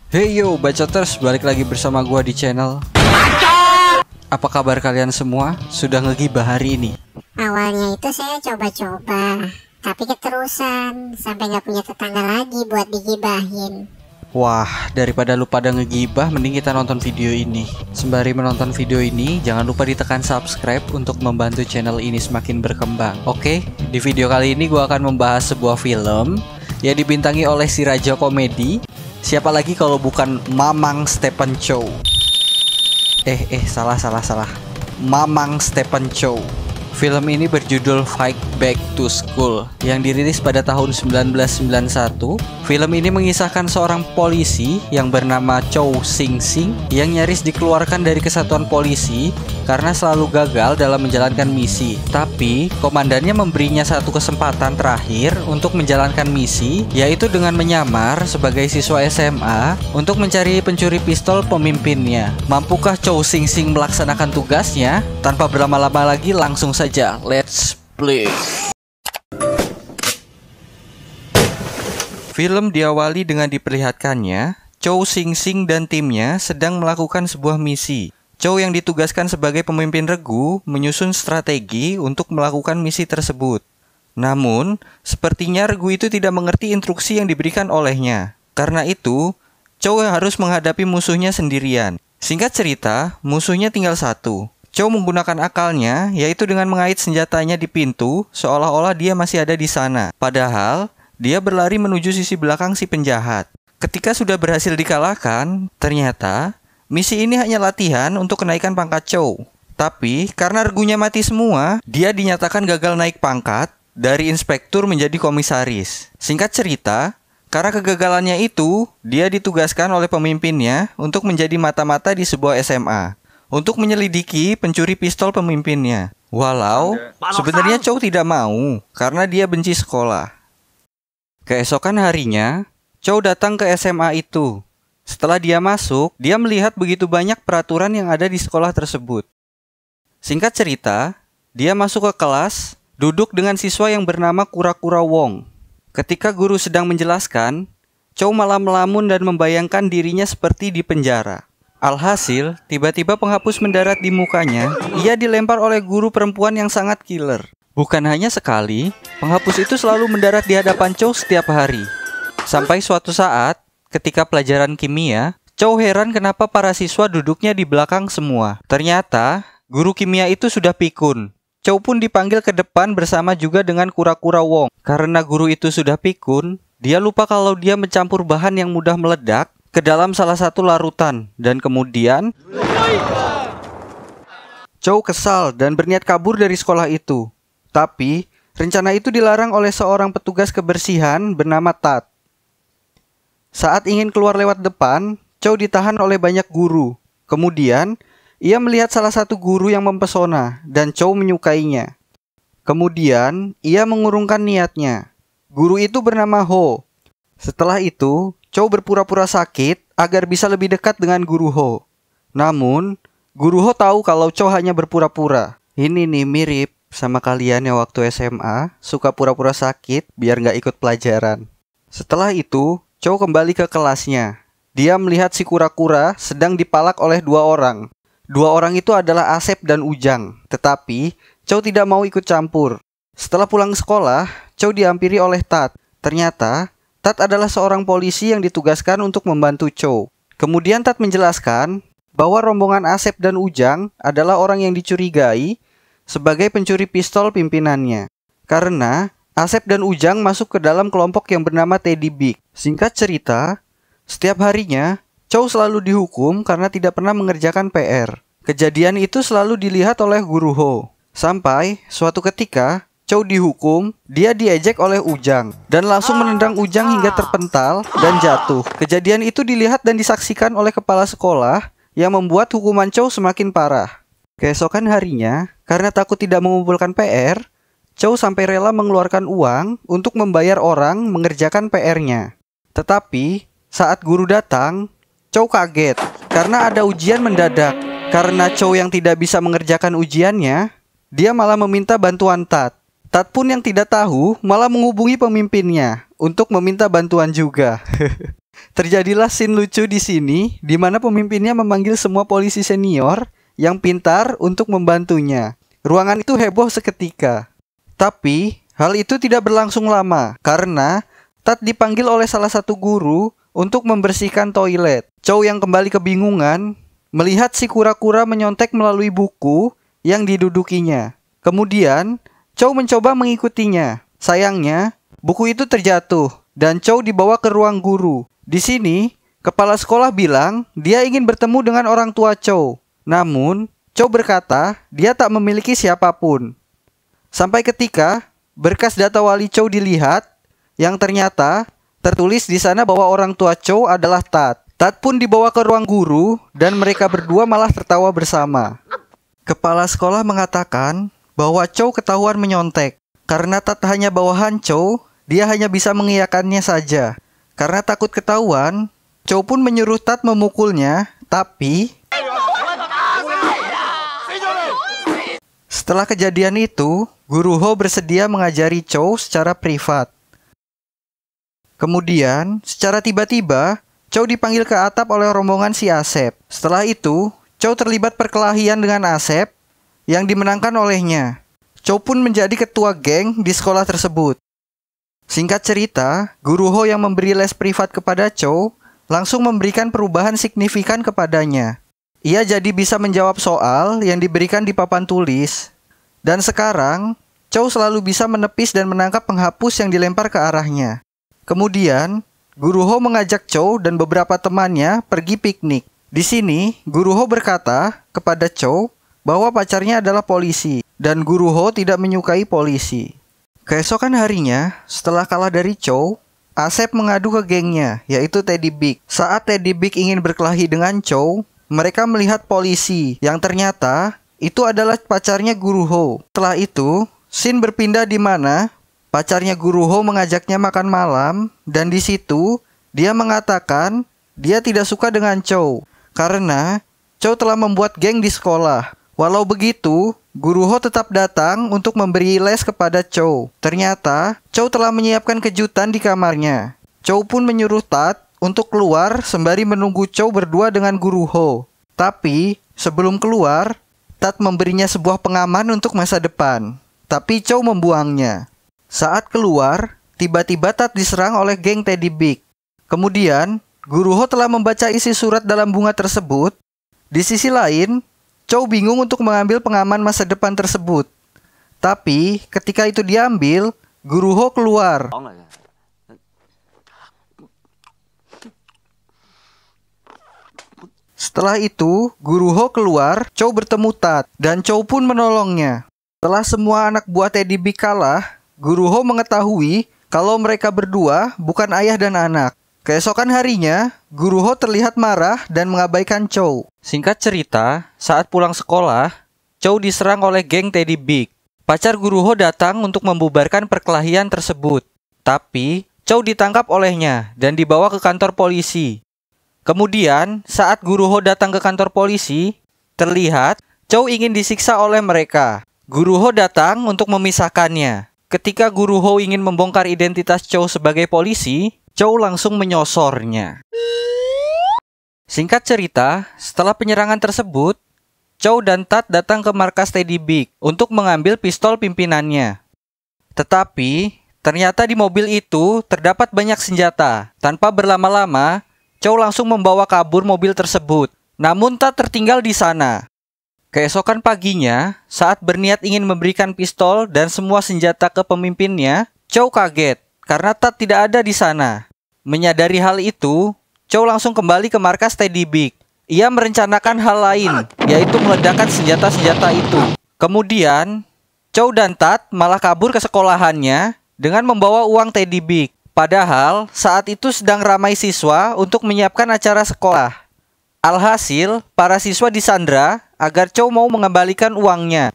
Hey yo bacoters, balik lagi bersama gua di channel. Apa kabar kalian semua? Sudah ngegibah hari ini? Awalnya itu saya coba-coba, tapi keterusan sampai nggak punya tetangga lagi buat digibahin. Wah, daripada lu pada ngegibah, mending kita nonton video ini. Sembari menonton video ini, jangan lupa ditekan subscribe untuk membantu channel ini semakin berkembang. Oke, di video kali ini gua akan membahas sebuah film yang dibintangi oleh si Raja Komedi. Siapa lagi kalau bukan Mamang Stephen Chow. Salah. Mamang Stephen Chow. Film ini berjudul Fight Back to School yang dirilis pada tahun 1991. Film ini mengisahkan seorang polisi yang bernama Chow Sing Sing yang nyaris dikeluarkan dari kesatuan polisi karena selalu gagal dalam menjalankan misi. Tapi komandannya memberinya satu kesempatan terakhir untuk menjalankan misi, yaitu dengan menyamar sebagai siswa SMA untuk mencari pencuri pistol pemimpinnya. Mampukah Chow Sing Sing melaksanakan tugasnya? Tanpa berlama-lama lagi, langsung saja let's play. Film diawali dengan diperlihatkannya Chow Sing Sing dan timnya sedang melakukan sebuah misi. Chow yang ditugaskan sebagai pemimpin regu menyusun strategi untuk melakukan misi tersebut. Namun, sepertinya regu itu tidak mengerti instruksi yang diberikan olehnya. Karena itu, Chow harus menghadapi musuhnya sendirian. Singkat cerita, musuhnya tinggal satu. Chow menggunakan akalnya, yaitu dengan mengait senjatanya di pintu, seolah-olah dia masih ada di sana. Padahal, dia berlari menuju sisi belakang si penjahat. Ketika sudah berhasil dikalahkan, ternyata misi ini hanya latihan untuk kenaikan pangkat Chow. Tapi, karena regunya mati semua, dia dinyatakan gagal naik pangkat dari inspektur menjadi komisaris. Singkat cerita, karena kegagalannya itu, dia ditugaskan oleh pemimpinnya untuk menjadi mata-mata di sebuah SMA untuk menyelidiki pencuri pistol pemimpinnya. Walau sebenarnya Chow tidak mau karena dia benci sekolah. Keesokan harinya, Chow datang ke SMA itu. Setelah dia masuk, dia melihat begitu banyak peraturan yang ada di sekolah tersebut. Singkat cerita, dia masuk ke kelas, duduk dengan siswa yang bernama Kura-Kura Wong. Ketika guru sedang menjelaskan, Chow malah melamun dan membayangkan dirinya seperti di penjara. Alhasil, tiba-tiba penghapus mendarat di mukanya. Ia dilempar oleh guru perempuan yang sangat killer. Bukan hanya sekali, penghapus itu selalu mendarat di hadapan Chow setiap hari. Sampai suatu saat, ketika pelajaran kimia, Chow heran kenapa para siswa duduknya di belakang semua. Ternyata, guru kimia itu sudah pikun. Chow pun dipanggil ke depan bersama juga dengan Kura-Kura Wong. Karena guru itu sudah pikun, dia lupa kalau dia mencampur bahan yang mudah meledak ke dalam salah satu larutan. Dan kemudian Chow kesal dan berniat kabur dari sekolah itu. Tapi, rencana itu dilarang oleh seorang petugas kebersihan bernama Tat. Saat ingin keluar lewat depan, Chow ditahan oleh banyak guru. Kemudian, ia melihat salah satu guru yang mempesona dan Chow menyukainya. Kemudian, ia mengurungkan niatnya. Guru itu bernama Ho. Setelah itu, Chow berpura-pura sakit agar bisa lebih dekat dengan guru Ho. Namun, guru Ho tahu kalau Chow hanya berpura-pura. Ini nih mirip sama kalian yang waktu SMA suka pura-pura sakit biar nggak ikut pelajaran. Setelah itu, Chow kembali ke kelasnya. Dia melihat si kura-kura sedang dipalak oleh dua orang. Dua orang itu adalah Asep dan Ujang. Tetapi, Chow tidak mau ikut campur. Setelah pulang sekolah, Chow dihampiri oleh Tat. Ternyata, Tat adalah seorang polisi yang ditugaskan untuk membantu Chow. Kemudian Tat menjelaskan bahwa rombongan Asep dan Ujang adalah orang yang dicurigai sebagai pencuri pistol pimpinannya. Karena Asep dan Ujang masuk ke dalam kelompok yang bernama Teddy Big. Singkat cerita, setiap harinya Chow selalu dihukum karena tidak pernah mengerjakan PR. Kejadian itu selalu dilihat oleh guru Ho. Sampai suatu ketika Chow dihukum, dia diejek oleh Ujang dan langsung menendang Ujang hingga terpental dan jatuh. Kejadian itu dilihat dan disaksikan oleh kepala sekolah yang membuat hukuman Chow semakin parah. Keesokan harinya, karena takut tidak mengumpulkan PR, Chow sampai rela mengeluarkan uang untuk membayar orang mengerjakan PR-nya. Tetapi, saat guru datang, Chow kaget karena ada ujian mendadak. Karena Chow yang tidak bisa mengerjakan ujiannya, dia malah meminta bantuan Tat. Tat pun yang tidak tahu malah menghubungi pemimpinnya untuk meminta bantuan juga. Terjadilah scene lucu di sini, di mana pemimpinnya memanggil semua polisi senior yang pintar untuk membantunya. Ruangan itu heboh seketika. Tapi, hal itu tidak berlangsung lama, karena Tat dipanggil oleh salah satu guru untuk membersihkan toilet. Chow yang kembali kebingungan, melihat si kura-kura menyontek melalui buku yang didudukinya. Kemudian, Chow mencoba mengikutinya. Sayangnya, buku itu terjatuh dan Chow dibawa ke ruang guru. Di sini, kepala sekolah bilang dia ingin bertemu dengan orang tua Chow. Namun, Chow berkata dia tak memiliki siapapun. Sampai ketika berkas data wali Chow dilihat, yang ternyata tertulis di sana bahwa orang tua Chow adalah Tat. Tat pun dibawa ke ruang guru dan mereka berdua malah tertawa bersama. Kepala sekolah mengatakan bahwa Chow ketahuan menyontek. Karena Tat hanya bawahan Chow, dia hanya bisa mengiyakannya saja. Karena takut ketahuan, Chow pun menyuruh Tat memukulnya, tapi setelah kejadian itu, Guru Ho bersedia mengajari Chow secara privat. Kemudian, secara tiba-tiba, Chow dipanggil ke atap oleh rombongan si Asep. Setelah itu, Chow terlibat perkelahian dengan Asep yang dimenangkan olehnya. Chow pun menjadi ketua geng di sekolah tersebut. Singkat cerita, Guru Ho yang memberi les privat kepada Chow langsung memberikan perubahan signifikan kepadanya. Ia jadi bisa menjawab soal yang diberikan di papan tulis. Dan sekarang, Chow selalu bisa menepis dan menangkap penghapus yang dilempar ke arahnya. Kemudian, Guru Ho mengajak Chow dan beberapa temannya pergi piknik. Di sini, Guru Ho berkata kepada Chow bahwa pacarnya adalah polisi, dan Guru Ho tidak menyukai polisi. Keesokan harinya, setelah kalah dari Chow, Asep mengadu ke gengnya, yaitu Teddy Big. Saat Teddy Big ingin berkelahi dengan Chow, mereka melihat polisi, yang ternyata itu adalah pacarnya Guru Ho. Setelah itu, scene berpindah di mana pacarnya Guru Ho mengajaknya makan malam, dan di situ dia mengatakan dia tidak suka dengan Chow, karena Chow telah membuat geng di sekolah. Walau begitu, Guru Ho tetap datang untuk memberi les kepada Chow. Ternyata, Chow telah menyiapkan kejutan di kamarnya. Chow pun menyuruh Tat untuk keluar sembari menunggu Chow berdua dengan Guru Ho. Tapi, sebelum keluar, Tat memberinya sebuah pengaman untuk masa depan. Tapi Chow membuangnya. Saat keluar, tiba-tiba Tat diserang oleh geng Teddy Big. Kemudian, Guru Ho telah membaca isi surat dalam bunga tersebut. Di sisi lain, Chow bingung untuk mengambil pengaman masa depan tersebut. Tapi, ketika itu diambil, Guru Ho keluar. Setelah itu, Guru Ho keluar, Chow bertemu Tat, dan Chow pun menolongnya. Setelah semua anak buah Teddy Big kalah, Guru Ho mengetahui kalau mereka berdua bukan ayah dan anak. Keesokan harinya, Guru Ho terlihat marah dan mengabaikan Chow. Singkat cerita, saat pulang sekolah, Chow diserang oleh geng Teddy Big. Pacar Guru Ho datang untuk membubarkan perkelahian tersebut. Tapi, Chow ditangkap olehnya dan dibawa ke kantor polisi. Kemudian, saat Guru Ho datang ke kantor polisi, terlihat Chow ingin disiksa oleh mereka. Guru Ho datang untuk memisahkannya. Ketika Guru Ho ingin membongkar identitas Chow sebagai polisi, Chow langsung menyosornya. Singkat cerita, setelah penyerangan tersebut, Chow dan Tat datang ke markas Teddy Big untuk mengambil pistol pimpinannya. Tetapi, ternyata di mobil itu terdapat banyak senjata. Tanpa berlama-lama, Chow langsung membawa kabur mobil tersebut. Namun Tat tertinggal di sana. Keesokan paginya, saat berniat ingin memberikan pistol dan semua senjata ke pemimpinnya, Chow kaget karena Tat tidak ada di sana. Menyadari hal itu, Chow langsung kembali ke markas Teddy Big. Ia merencanakan hal lain, yaitu meledakkan senjata-senjata itu. Kemudian, Chow dan Tat malah kabur ke sekolahannya dengan membawa uang Teddy Big. Padahal, saat itu sedang ramai siswa untuk menyiapkan acara sekolah. Alhasil, para siswa disandra agar Chow mau mengembalikan uangnya.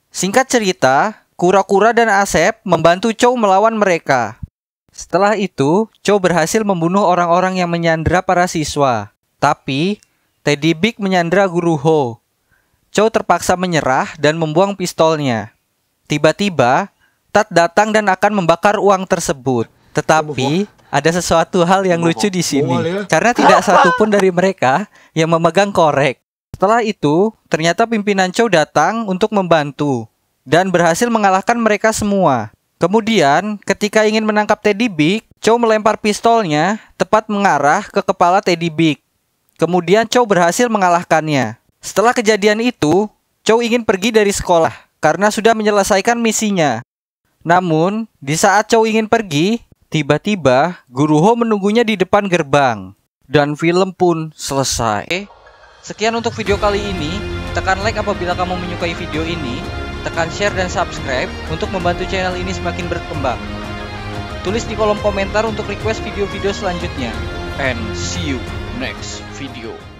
Singkat cerita, Kura-Kura dan Asep membantu Chow melawan mereka. Setelah itu, Chow berhasil membunuh orang-orang yang menyandra para siswa. Tapi, Teddy Big menyandra Guru Ho. Chow terpaksa menyerah dan membuang pistolnya. Tiba-tiba, Tat datang dan akan membakar uang tersebut. Tetapi, ada sesuatu hal yang lucu di sini. Karena tidak satupun dari mereka yang memegang korek. Setelah itu, ternyata pimpinan Chow datang untuk membantu dan berhasil mengalahkan mereka semua. Kemudian, ketika ingin menangkap Teddy Big, Chow melempar pistolnya tepat mengarah ke kepala Teddy Big. Kemudian Chow berhasil mengalahkannya. Setelah kejadian itu, Chow ingin pergi dari sekolah karena sudah menyelesaikan misinya. Namun, di saat Chow ingin pergi, tiba-tiba Guru Ho menunggunya di depan gerbang. Dan film pun selesai. Sekian untuk video kali ini. Tekan like apabila kamu menyukai video ini. Tekan share dan subscribe untuk membantu channel ini semakin berkembang. Tulis di kolom komentar untuk request video-video selanjutnya. And see you next video.